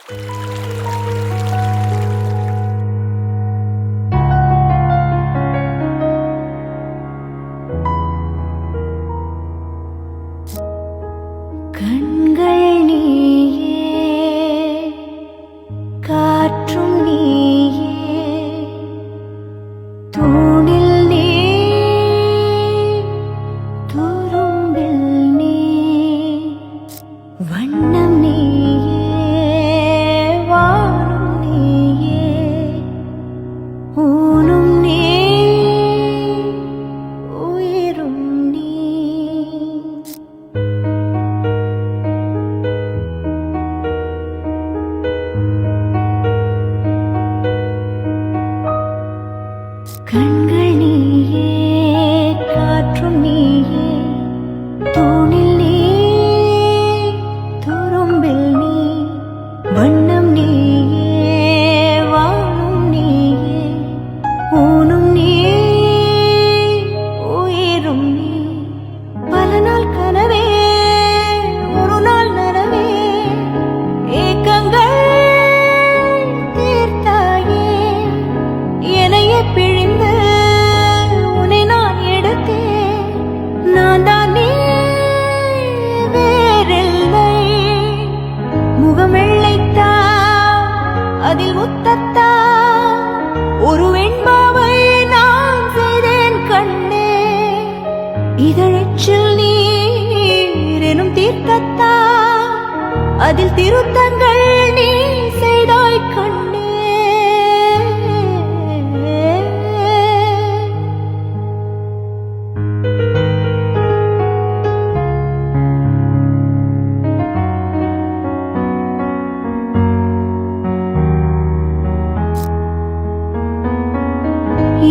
கண்கள் நீயே, காற்றும் நீயே, தூணில் நீ, துரும்பில் நீ, வண்ணம் நீயே, வானம் நீயே, ஊனும் நீ, உயிரும் நீ. கண்கள் நீயே, காற்றும் நீயே, தூணில் நீ, துரும்பில் நீ, வண்ணம் நீயே, வானும் நீயே, ஊனும் நீ, உயிரும் நீ. பல நாள் கனவே, ஒரு நாள் நனவே, ஏக்கங்கள் தீர்த்தாயே, என்னையே பிழிந்து உன்னை நான் எடுத்தேன். நான் தான் நீ, வேறில்லை. முகம் வெள்ளைத்தா, அதில் முத்தத்தா, ஒரு வெண்பாவை நான் செய்தேன் கண்ணே. இதழச்சில் நீர் எனும் தீர்த்தத்தா, அதில் திருத்தங்கள் நீ செய்தாய் கண்ணே.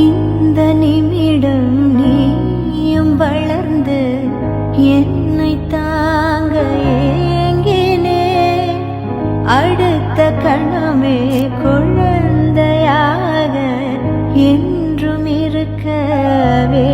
இந்த நிமிடம் நீயும் வளர்ந்து என்னை தாங்க ஏங்கினே. அடுத்த கணமே குழந்தையாக என்றும் இருக்கவே